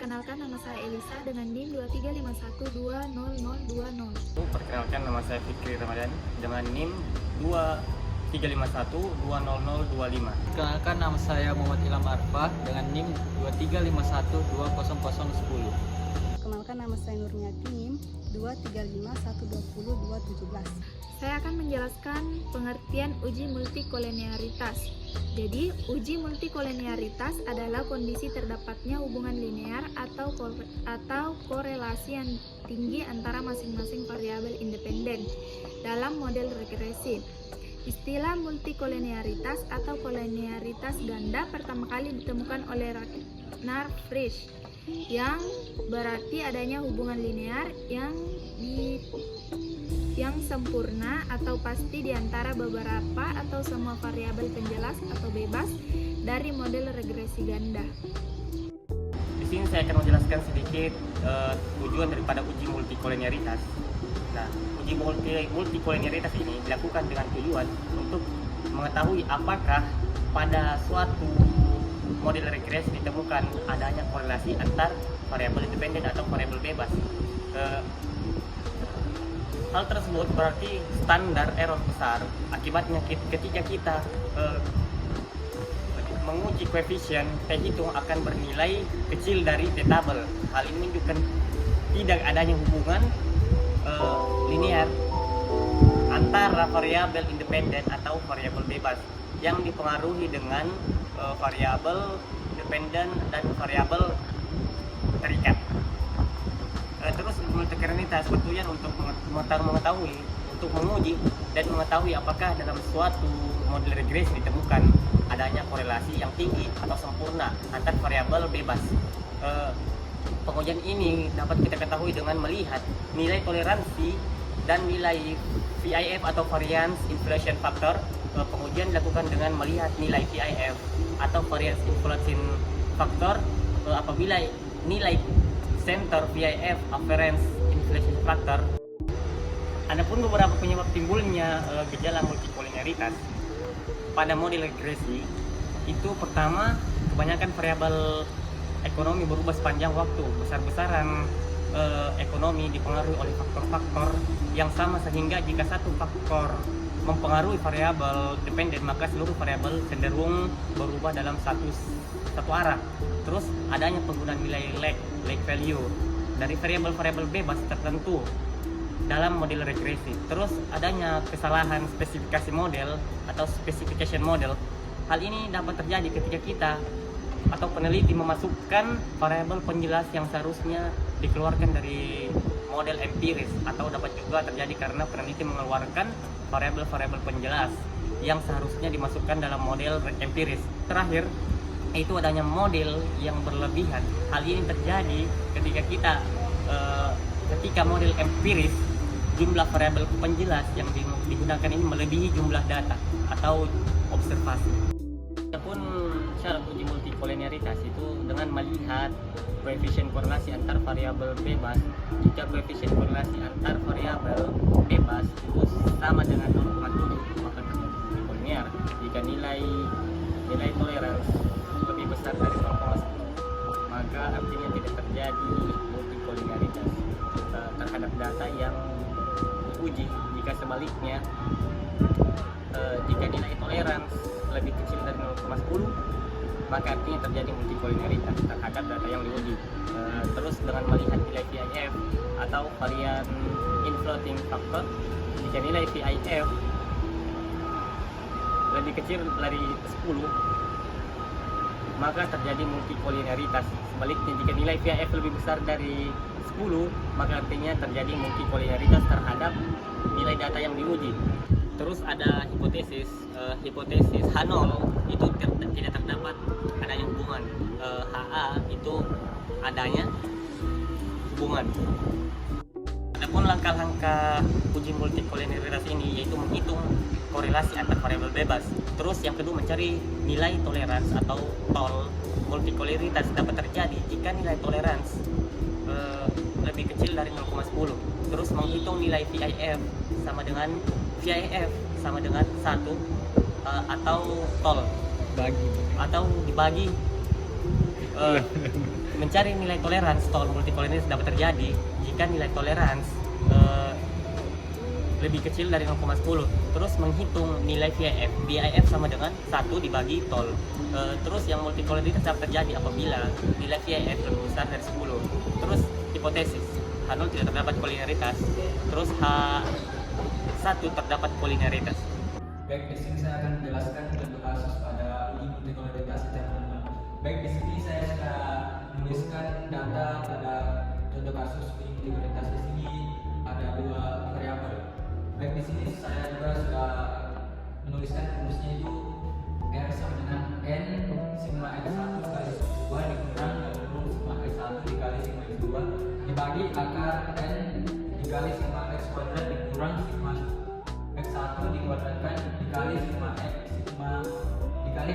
Perkenalkan, nama saya Elisa dengan NIM 235120020. Perkenalkan, nama saya Fikri Ramadan dengan NIM 235120025. Perkenalkan, nama saya Muhammad Ilham Arfah dengan NIM 235120010. Perkenalkan, nama saya Nurniati, NIM 235120217. Saya akan menjelaskan pengertian uji multikolinearitas. Jadi, uji multikolinearitas adalah kondisi terdapatnya hubungan linear atau korelasi yang tinggi antara masing-masing variabel independen dalam model regresi. Istilah multikolinearitas atau kolinearitas ganda pertama kali ditemukan oleh Ragnar Frisch, yang berarti adanya hubungan linear yang sempurna atau pasti di antara beberapa atau semua variabel penjelas atau bebas dari model regresi ganda. Di sini saya akan menjelaskan sedikit tujuan daripada uji multikolinearitas. Nah, uji multikolinearitas ini dilakukan dengan tujuan untuk mengetahui apakah pada suatu model regresi ditemukan adanya korelasi antar variabel independen atau variabel bebas. Hal tersebut berarti standar error besar. Akibatnya ketika kita menguji koefisien T hitung akan bernilai kecil dari T tabel. Hal ini menunjukkan tidak adanya hubungan linear antara variabel independen atau variabel bebas yang dipengaruhi dengan variabel dependen dan variabel terikat. Terus multikolinearitas bertujuan untuk mengetahui, untuk menguji dan mengetahui apakah dalam suatu model regresi ditemukan adanya korelasi yang tinggi atau sempurna antar variabel bebas. Pengujian ini dapat kita ketahui dengan melihat nilai toleransi dan nilai VIF atau variance inflation factor. Pengujian dilakukan dengan melihat nilai VIF atau variance inflation factor apabila nilai center VIF variance inflation factor. Adapun beberapa penyebab timbulnya gejala multikolinearitas pada model regresi itu, pertama, kebanyakan variabel ekonomi berubah sepanjang waktu. Besar-besaran ekonomi dipengaruhi oleh faktor-faktor yang sama, sehingga jika satu faktor mempengaruhi variabel dependen maka seluruh variabel cenderung berubah dalam satu arah. Terus adanya penggunaan nilai lag value dari variabel-variabel bebas tertentu dalam model regresi. Terus adanya kesalahan spesifikasi model atau specification model. Hal ini dapat terjadi ketika kita atau peneliti memasukkan variabel penjelas yang seharusnya dikeluarkan dari model empiris, atau dapat juga terjadi karena peneliti mengeluarkan variabel-variabel penjelas yang seharusnya dimasukkan dalam model empiris. Terakhir, itu adanya model yang berlebihan. Hal ini terjadi ketika model empiris, jumlah variabel penjelas yang digunakan ini melebihi jumlah data atau observasi. Adapun syarat uji multikolinearitas itu dengan melihat koefisien korelasi antar variabel bebas. Jika koefisien korelasi antar variabel bebas itu sama dengan 0,7 maka terjadi multikolinear. Jika nilai toleransi lebih besar dari 0,10 maka artinya tidak terjadi multikolinearitas terhadap data yang diuji. Jika sebaliknya, jika nilai toleransi lebih kecil dari 0,10 maka artinya terjadi multikolinearitas terhadap data yang diuji. Terus dengan melihat nilai VIF atau varian inflating factor, jika nilai VIF lebih kecil dari 10 maka terjadi multikolinearitas. Sebaliknya, jika nilai VIF lebih besar dari 10 maka artinya terjadi multikolinearitas terhadap nilai data yang diuji. Terus ada hipotesis H0 itu tidak terdapat adanya hubungan, HA itu adanya hubungan. Adapun langkah-langkah uji multikolinearitas ini yaitu menghitung korelasi antar variabel bebas. Terus yang kedua, mencari nilai toleransi atau TOL. Multikolinearitas dapat terjadi jika nilai toleransi lebih kecil dari 0,10. Terus menghitung nilai VIF sama dengan 1 atau TOL atau dibagi mencari nilai toleransi tol multikolonialitas dapat terjadi jika nilai toleransi lebih kecil dari 0,10. Terus menghitung nilai VIF. VIF sama dengan 1 dibagi tol. Terus yang multikolonialitas dapat terjadi apabila nilai VIF lebih besar dari 10. Terus hipotesis H0 tidak terdapat kolinearitas. Terus H1 terdapat kolinearitas. Baik, di sini saya akan menjelaskan contoh kasus pada uji multikolonialitas secara umum. Baik, di sini saya sudah menuliskan data pada contoh kasus uji multikolonialitas. Di sini ada 2 variabel. Baik, di sini saya juga sudah menuliskan rumusnya itu R sama dengan N sigma X1 kali 2 dikurang dari sigma X1 dikali sigma X2 dibagi akar N dikali sigma X kuadrat dikurang sigma X1 dikuadratkan dikali sigma X sigma dikali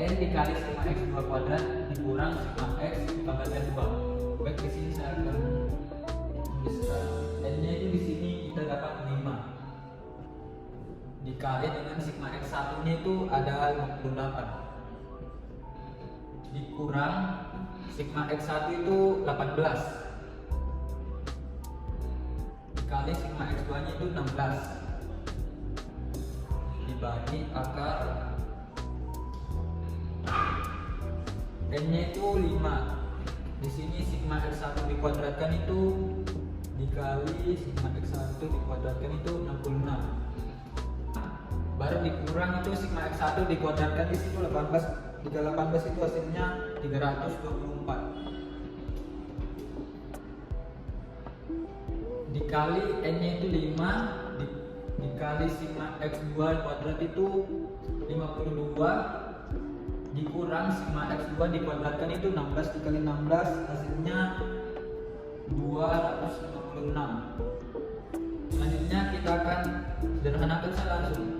N dikali sigma X2 kuadrat dikurang sigma X dibagi 2. Baik, di sini saya akan menuliskan N-nya itu di sini kita dapat 5 dikali dengan sigma X1 nya itu ada 58 dikurang sigma X1 itu 18 dikali sigma X2 nya itu 16 dibagi akar N nya itu 5. Di sini sigma X1 dikuadratkan itu dikali sigma X1 dikuadratkan itu 66. Baru dikurang itu sigma X1 dikuadratkan di situ 18 dikali 18 itu hasilnya 324. Dikali N-nya itu 5 dikali sigma X2 kuadrat itu 52 dikurang sigma X2 dikuadratkan itu 16 dikali 16 hasilnya 256. Selanjutnya kita akan sederhanakan saja langsung.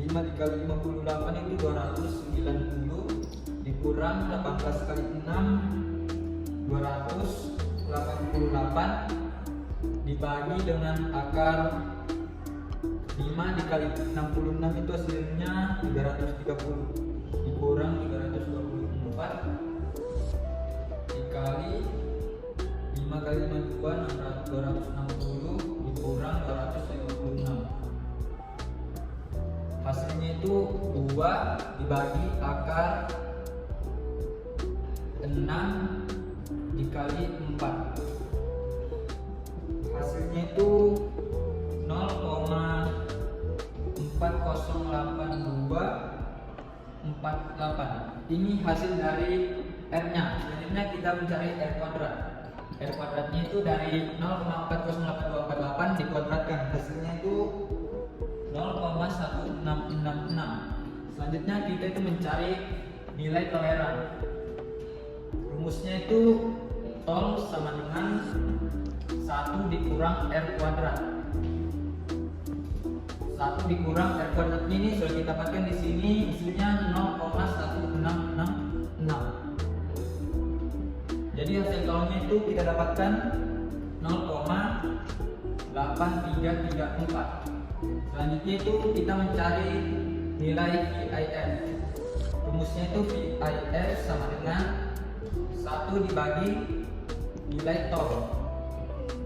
5 dikali 58 itu 290 dikurang 18 kali 6 288 dibagi dengan akar 5 dikali 66 itu hasilnya 330 dikurang 324 dikali 5 kali 52 260 dikurang 256. Hasilnya itu 2 dibagi akar 6 dikali 4. Hasilnya itu 0,408248. Ini hasil dari R-nya. Selanjutnya kita mencari R kuadrat. R kuadratnya itu dari 0,408248 dikuadratkan. Hasilnya itu 0,1666. Selanjutnya kita itu mencari nilai toleran. Rumusnya itu tol sama dengan 1 dikurang R kuadrat. 1 dikurang R kuadratnya ini sudah kita dapatkan di sini, hasilnya 0,1666. Jadi hasil tolnya itu kita dapatkan 0,8334. Selanjutnya itu kita mencari nilai VIF. Rumusnya itu VIF sama dengan 1 dibagi nilai tol.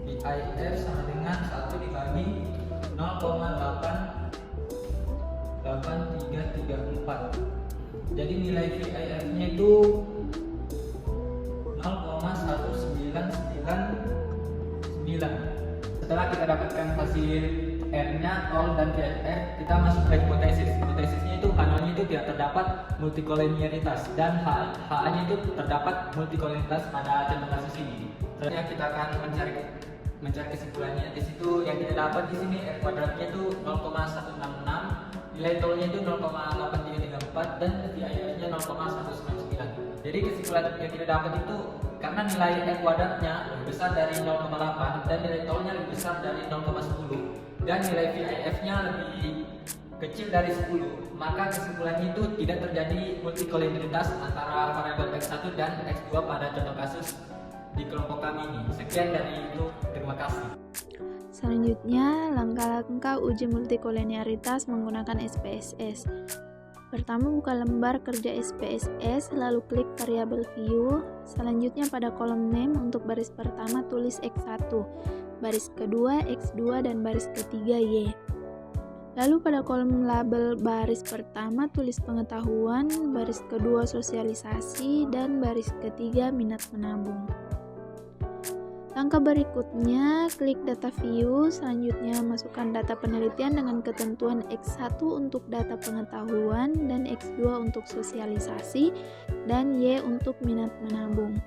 VIF sama dengan 1 dibagi 0,8334. Jadi nilai VIF-nya itu 0,1999. Setelah kita dapatkan hasil R-nya, tol, dan VIF, kita masuk ke hipotesis. Hipotesisnya itu H0-nya itu tidak terdapat multikolonialitas dan H-nya itu terdapat multikolonialitas pada contoh kasus ini. Selanjutnya kita akan mencari kesimpulannya. Di situ yang kita dapat di sini R kuadratnya itu 0,166, nilai tolnya itu 0,8334 dan VIF-nya 0,199. Jadi kesimpulan yang kita dapat itu karena nilai R kuadratnya lebih besar dari 0,8 dan nilai tolnya lebih besar dari 0,10 dan nilai VIF-nya lebih kecil dari 10, maka kesimpulannya itu tidak terjadi multikolonialitas antara variabel X1 dan X2 pada contoh kasus di kelompok kami ini. Sekian dari itu, terima kasih. Selanjutnya, langkah-langkah uji multikolonialitas menggunakan SPSS. Pertama, buka lembar kerja SPSS, lalu klik variabel view. Selanjutnya pada kolom name untuk baris pertama tulis X1, baris kedua X2, dan baris ketiga Y. Lalu pada kolom label baris pertama tulis pengetahuan, baris kedua sosialisasi, dan baris ketiga minat menabung. Langkah berikutnya, klik data view, selanjutnya masukkan data penelitian dengan ketentuan X1 untuk data pengetahuan dan X2 untuk sosialisasi dan Y untuk minat menabung.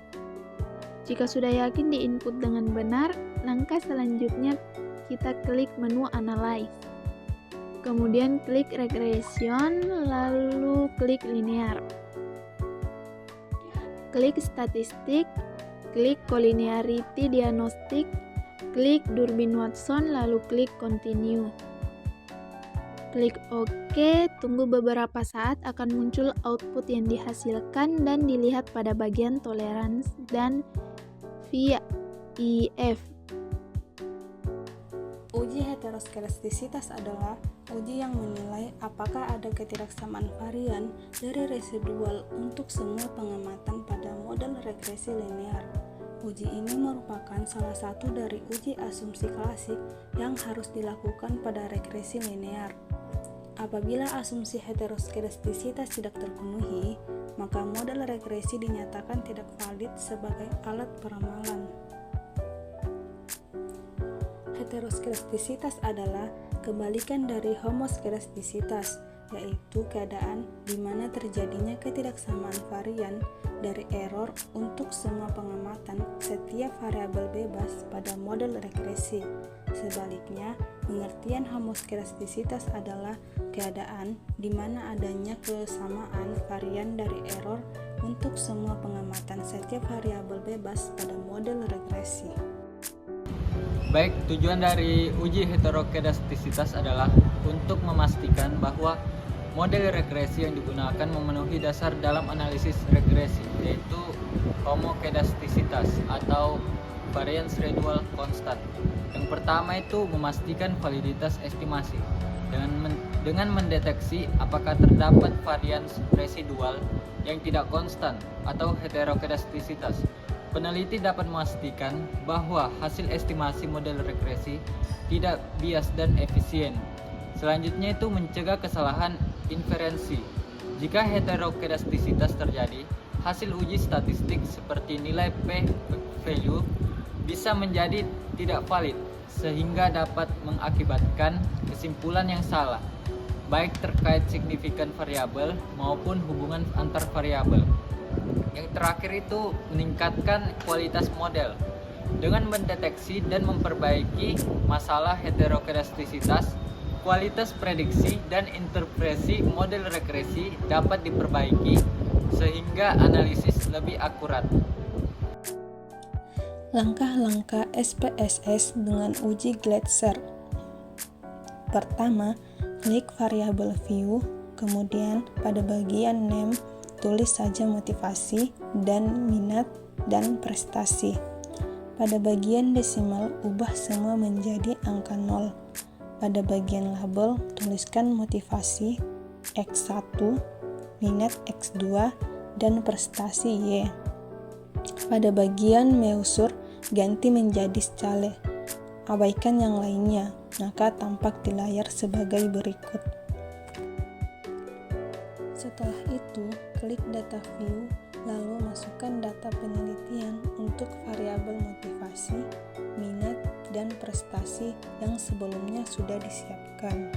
Jika sudah yakin diinput dengan benar, langkah selanjutnya kita klik menu Analyze. Kemudian klik Regression, lalu klik Linear. Klik Statistik, klik Collinearity Diagnostic, klik Durbin-Watson, lalu klik Continue. Klik OK, tunggu beberapa saat akan muncul output yang dihasilkan dan dilihat pada bagian tolerance dan VIF. Uji heteroskedastisitas adalah uji yang menilai apakah ada ketidaksamaan varian dari residual untuk semua pengamatan pada model regresi linear. Uji ini merupakan salah satu dari uji asumsi klasik yang harus dilakukan pada regresi linear. Apabila asumsi heteroskedastisitas tidak terpenuhi, maka model regresi dinyatakan tidak valid sebagai alat peramalan. Heteroskedastisitas adalah kebalikan dari homoskedastisitas, yaitu keadaan di mana terjadinya ketidaksamaan varian dari error untuk semua pengamatan setiap variabel bebas pada model regresi. Sebaliknya, pengertian homoskedastisitas adalah keadaan di mana adanya kesamaan varian dari error untuk semua pengamatan setiap variabel bebas pada model regresi. Baik, tujuan dari uji heterokedastisitas adalah untuk memastikan bahwa model regresi yang digunakan memenuhi dasar dalam analisis regresi, yaitu homokedastisitas atau variance residual constant. Yang pertama itu memastikan validitas estimasi dengan mendeteksi apakah terdapat variance residual yang tidak konstan atau heterokedastisitas. Peneliti dapat memastikan bahwa hasil estimasi model regresi tidak bias dan efisien. Selanjutnya itu mencegah kesalahan inferensi. Jika heterokedastisitas terjadi, hasil uji statistik seperti nilai p-value bisa menjadi tidak valid sehingga dapat mengakibatkan kesimpulan yang salah, baik terkait signifikan variabel maupun hubungan antar variabel. Yang terakhir itu meningkatkan kualitas model. Dengan mendeteksi dan memperbaiki masalah heterokedastisitas, kualitas prediksi dan interpretasi model regresi dapat diperbaiki sehingga analisis lebih akurat. Langkah-langkah SPSS dengan uji Glatzer. Pertama, klik variabel view, kemudian pada bagian name tulis saja motivasi dan minat dan prestasi. Pada bagian desimal ubah semua menjadi angka 0. Pada bagian label tuliskan motivasi X1, minat X2, dan prestasi Y. Pada bagian meusur ganti menjadi scale. Abaikan yang lainnya, maka tampak di layar sebagai berikut. Setelah itu, klik data view, lalu masukkan data penelitian untuk variabel motivasi, minat, dan prestasi yang sebelumnya sudah disiapkan.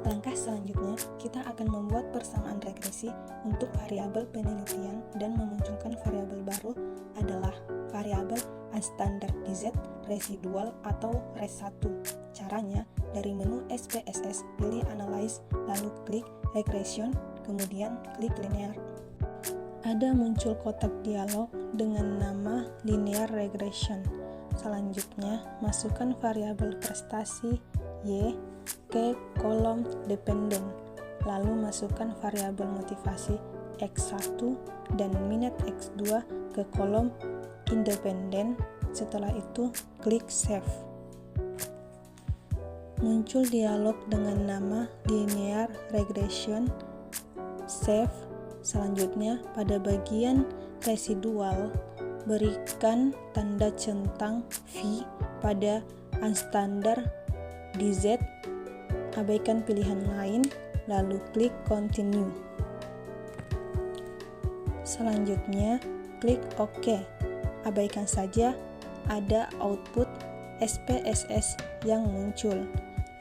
Langkah selanjutnya, kita akan membuat persamaan regresi untuk variabel penelitian dan memunculkan variabel baru adalah variabel unstandardized residual atau res 1. Caranya, dari menu SPSS pilih Analyze, lalu klik Regression, kemudian klik Linear. Ada muncul kotak dialog dengan nama Linear Regression. Selanjutnya, masukkan variabel prestasi Y ke kolom dependen, lalu masukkan variabel motivasi X1 dan minat X2 ke kolom independen. Setelah itu, klik Save. Muncul dialog dengan nama Linear Regression. Save. Selanjutnya, pada bagian residual, berikan tanda centang V pada unstandard DZ, abaikan pilihan lain, lalu klik Continue. Selanjutnya, klik OK. Abaikan saja ada output SPSS yang muncul.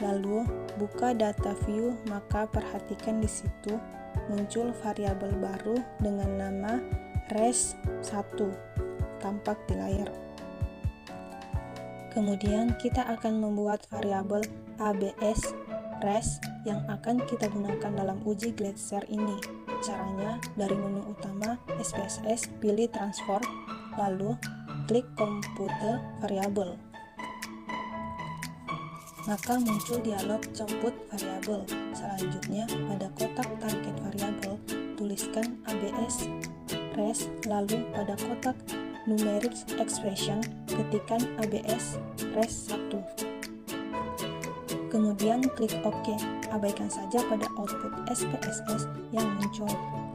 Lalu, buka data view, maka perhatikan di situ muncul variabel baru dengan nama res1 tampak di layar. Kemudian kita akan membuat variabel ABS res yang akan kita gunakan dalam uji Glacier ini. Caranya, dari menu utama SPSS pilih Transform, lalu klik Compute Variable. Maka muncul dialog jemput variabel. Selanjutnya, pada kotak target variabel, tuliskan ABS res, lalu pada kotak numeric expression, ketikkan ABS res 1. Kemudian klik OK. Abaikan saja pada output SPSS yang muncul.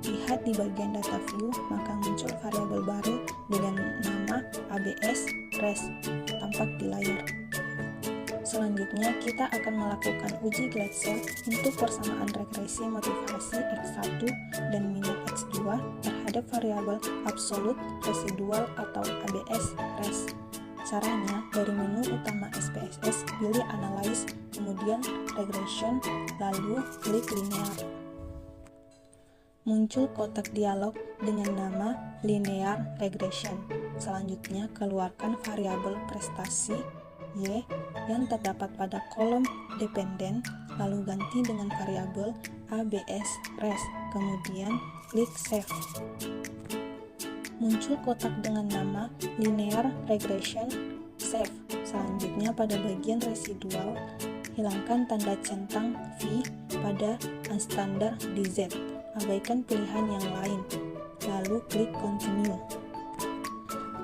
Lihat di bagian data view, maka muncul variabel baru dengan nama ABS res tampak di layar. Selanjutnya, kita akan melakukan uji Glacier untuk persamaan regresi motivasi X1 dan minat X2 terhadap variabel absolut residual atau ABS res. Caranya, dari menu utama SPSS pilih Analyze, kemudian Regression, lalu klik Linear. Muncul kotak dialog dengan nama Linear Regression. Selanjutnya, keluarkan variabel prestasi Y yang terdapat pada kolom dependen, lalu ganti dengan variabel ABS res, kemudian klik Save. Muncul kotak dengan nama Linear Regression. Save. Selanjutnya, pada bagian residual, hilangkan tanda centang V pada unstandard DZ, abaikan pilihan yang lain, lalu klik Continue.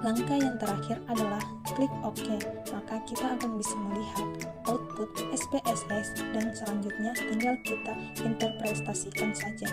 Langkah yang terakhir adalah klik OK, maka kita akan bisa melihat output SPSS dan selanjutnya tinggal kita interpretasikan saja.